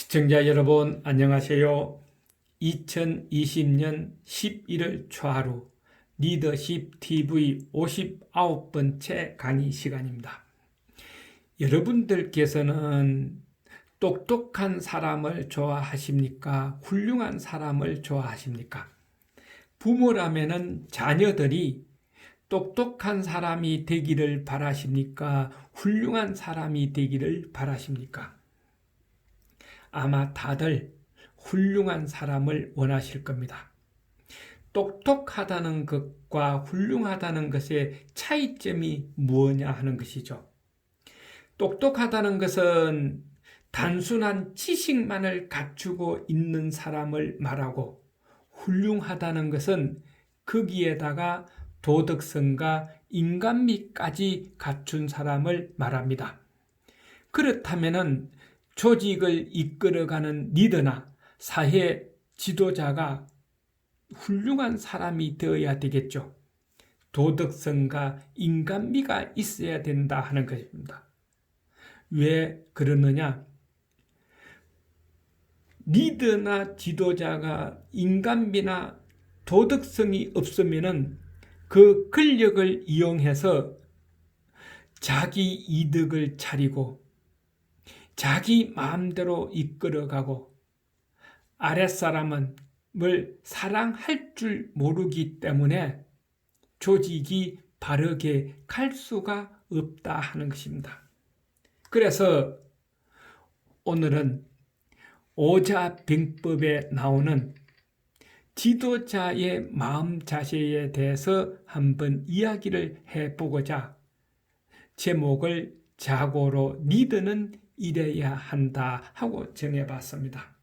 시청자 여러분 안녕하세요. 2020년 11월 초하루 리더십 TV 59번째 강의 시간입니다. 여러분들께서는 똑똑한 사람을 좋아하십니까? 훌륭한 사람을 좋아하십니까? 부모라면은 자녀들이 똑똑한 사람이 되기를 바라십니까? 훌륭한 사람이 되기를 바라십니까? 아마 다들 훌륭한 사람을 원하실 겁니다. 똑똑하다는 것과 훌륭하다는 것의 차이점이 무엇냐 하는 것이죠. 똑똑하다는 것은 단순한 지식만을 갖추고 있는 사람을 말하고, 훌륭하다는 것은 거기에다가 도덕성과 인간미까지 갖춘 사람을 말합니다. 그렇다면은 조직을 이끌어가는 리더나 사회 지도자가 훌륭한 사람이 되어야 되겠죠. 도덕성과 인간미가 있어야 된다 하는 것입니다. 왜 그러느냐? 리더나 지도자가 인간미나 도덕성이 없으면은 그 권력을 이용해서 자기 이득을 차리고 자기 마음대로 이끌어가고 아랫사람을 사랑할 줄 모르기 때문에 조직이 바르게 갈 수가 없다 하는 것입니다. 그래서 오늘은 오자병법에 나오는 지도자의 마음 자세에 대해서 한번 이야기를 해보고자 제목을 자고로 리더는 이래야 한다 하고 정해봤습니다.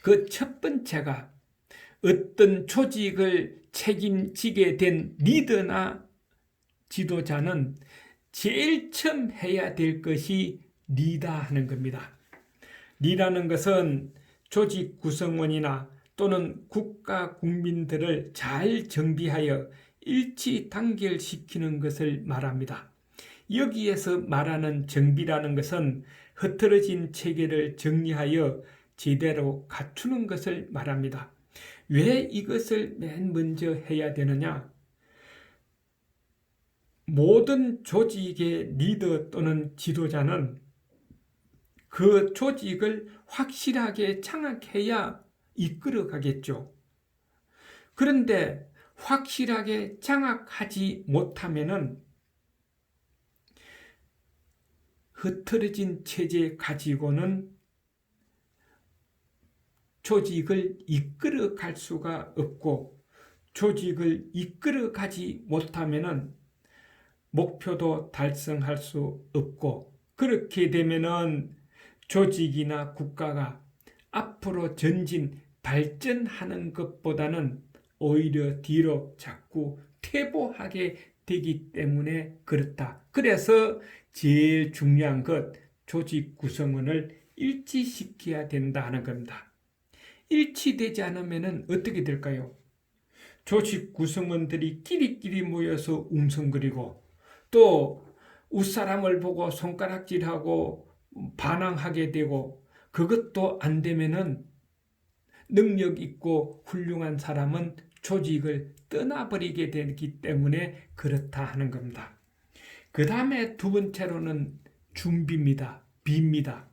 그 첫 번째가 어떤 조직을 책임지게 된 리더나 지도자는 제일 처음 해야 될 것이 리더하는 겁니다. 리라는 것은 조직 구성원이나 또는 국가 국민들을 잘 정비하여 일치 단결시키는 것을 말합니다. 여기에서 말하는 정비라는 것은 흐트러진 체계를 정리하여 제대로 갖추는 것을 말합니다. 왜 이것을 맨 먼저 해야 되느냐? 모든 조직의 리더 또는 지도자는 그 조직을 확실하게 장악해야 이끌어가겠죠. 그런데 확실하게 장악하지 못하면은 흐트러진 체제 가지고는 조직을 이끌어갈 수가 없고, 조직을 이끌어가지 못하면은 목표도 달성할 수 없고, 그렇게 되면은 조직이나 국가가 앞으로 전진 발전하는 것보다는 오히려 뒤로 자꾸 퇴보하게 되기 때문에 그렇다. 그래서 제일 중요한 것, 조직 구성원을 일치시켜야 된다는 겁니다. 일치되지 않으면 어떻게 될까요? 조직 구성원들이 끼리끼리 모여서 웅성거리고 또 윗사람을 보고 손가락질하고 반항하게 되고, 그것도 안 되면은 능력 있고 훌륭한 사람은 조직을 떠나버리게 되기 때문에 그렇다 하는 겁니다. 그 다음에 두 번째로는 준비입니다. 비입니다.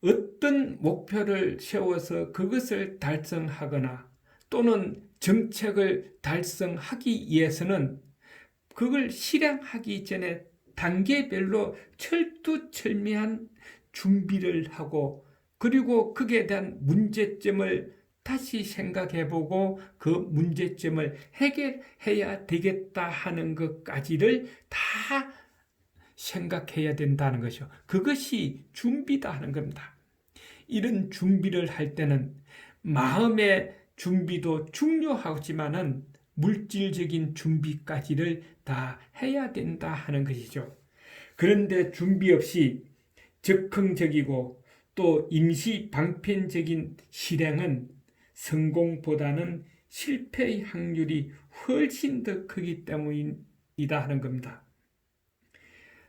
어떤 목표를 세워서 그것을 달성하거나 또는 정책을 달성하기 위해서는 그걸 실행하기 전에 단계별로 철두철미한 준비를 하고, 그리고 그에 대한 문제점을 다시 생각해보고 그 문제점을 해결해야 되겠다 하는 것까지를 다 생각해야 된다는 것이죠. 그것이 준비다 하는 겁니다. 이런 준비를 할 때는 마음의 준비도 중요하지만은 물질적인 준비까지를 다 해야 된다 하는 것이죠. 그런데 준비 없이 즉흥적이고 또 임시 방편적인 실행은 성공보다는 실패의 확률이 훨씬 더 크기 때문이다 하는 겁니다.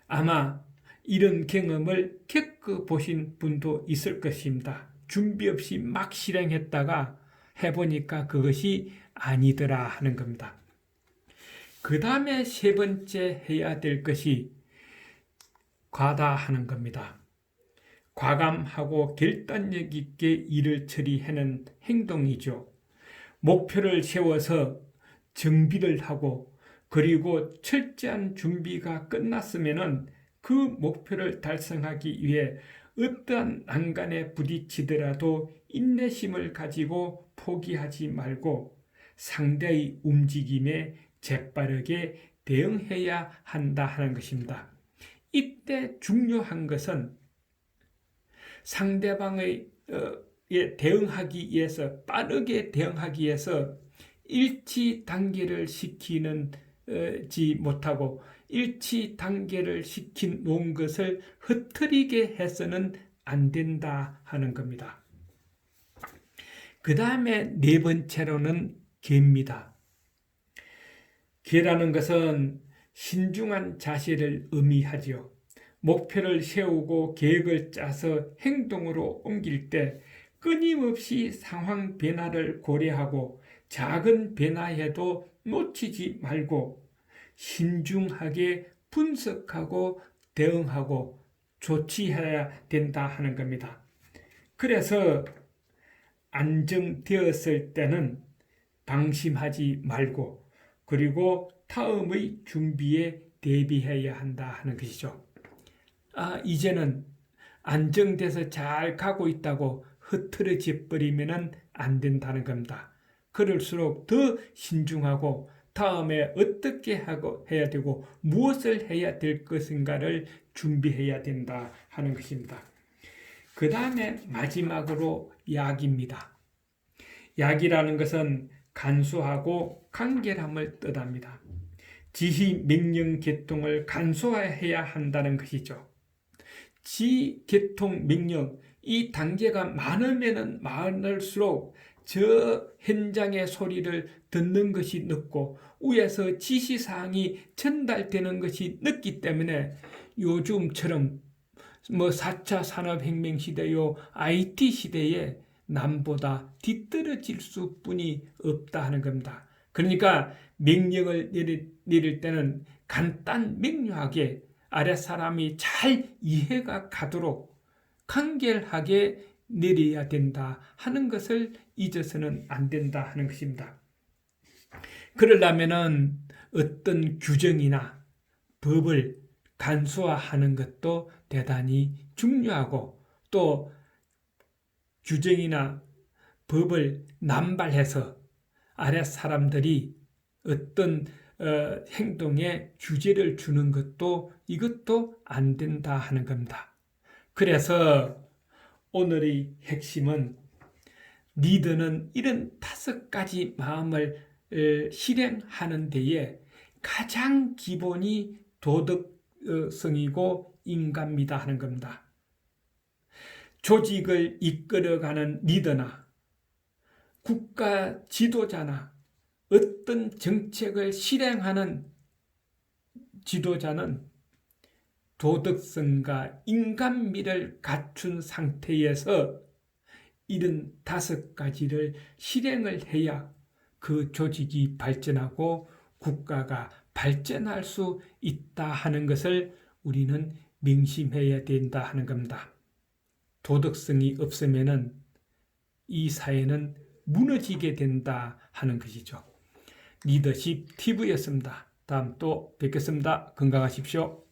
아마 이런 경험을 겪어보신 분도 있을 것입니다. 준비 없이 막 실행했다가 해보니까 그것이 아니더라 하는 겁니다. 그 다음에 세 번째 해야 될 것이 과다하는 겁니다. 과감하고 결단력 있게 일을 처리하는 행동이죠. 목표를 세워서 정비를 하고 그리고 철저한 준비가 끝났으면 그 목표를 달성하기 위해 어떠한 난간에 부딪히더라도 인내심을 가지고 포기하지 말고 상대의 움직임에 재빠르게 대응해야 한다 하는 것입니다. 이때 중요한 것은 상대방의 대응하기 위해서 빠르게 대응하기 위해서 일치 단계를 시키는지 못하고 일치 단계를 시킨 놓은 것을 흐트리게 해서는 안 된다 하는 겁니다. 그 다음에 네 번째로는 계입니다. 계라는 것은 신중한 자세를 의미하지요. 목표를 세우고 계획을 짜서 행동으로 옮길 때 끊임없이 상황 변화를 고려하고 작은 변화에도 놓치지 말고 신중하게 분석하고 대응하고 조치해야 된다 하는 겁니다. 그래서 안정되었을 때는 방심하지 말고 그리고 다음의 준비에 대비해야 한다 하는 것이죠. 이제는 안정돼서 잘 가고 있다고 흐트러져 버리면 안 된다는 겁니다. 그럴수록 더 신중하고 다음에 어떻게 하고 해야 되고 무엇을 해야 될 것인가를 준비해야 된다 하는 것입니다. 그 다음에 마지막으로 약입니다. 약이라는 것은 간소하고 간결함을 뜻합니다. 지시, 명령, 개통을 간소화해야 한다는 것이죠. 지, 개통, 명령 이 단계가 많으면 많을수록 저 현장의 소리를 듣는 것이 늦고 위에서 지시사항이 전달되는 것이 늦기 때문에 요즘처럼 4차 산업혁명 시대요 IT 시대에 남보다 뒤떨어질 수뿐이 없다 하는 겁니다. 그러니까 명령을 내릴 때는 간단 명료하게 아랫사람이 잘 이해가 가도록 간결하게 내려야 된다 하는 것을 잊어서는 안 된다 하는 것입니다. 그러려면 어떤 규정이나 법을 간소화하는 것도 대단히 중요하고 또 규정이나 법을 남발해서 아랫사람들이 어떤 행동에 규제를 주는 것도 이것도 안 된다 하는 겁니다. 그래서 오늘의 핵심은 리더는 이런 5가지 마음을 실행하는 데에 가장 기본이 도덕성이고 인간미다 하는 겁니다. 조직을 이끌어가는 리더나 국가 지도자나 어떤 정책을 실행하는 지도자는 도덕성과 인간미를 갖춘 상태에서 이런 5가지를 실행을 해야 그 조직이 발전하고 국가가 발전할 수 있다 하는 것을 우리는 명심해야 된다 하는 겁니다. 도덕성이 없으면 이 사회는 무너지게 된다 하는 것이죠. 리더십 팁이었습니다. 다음 또 뵙겠습니다. 건강하십시오.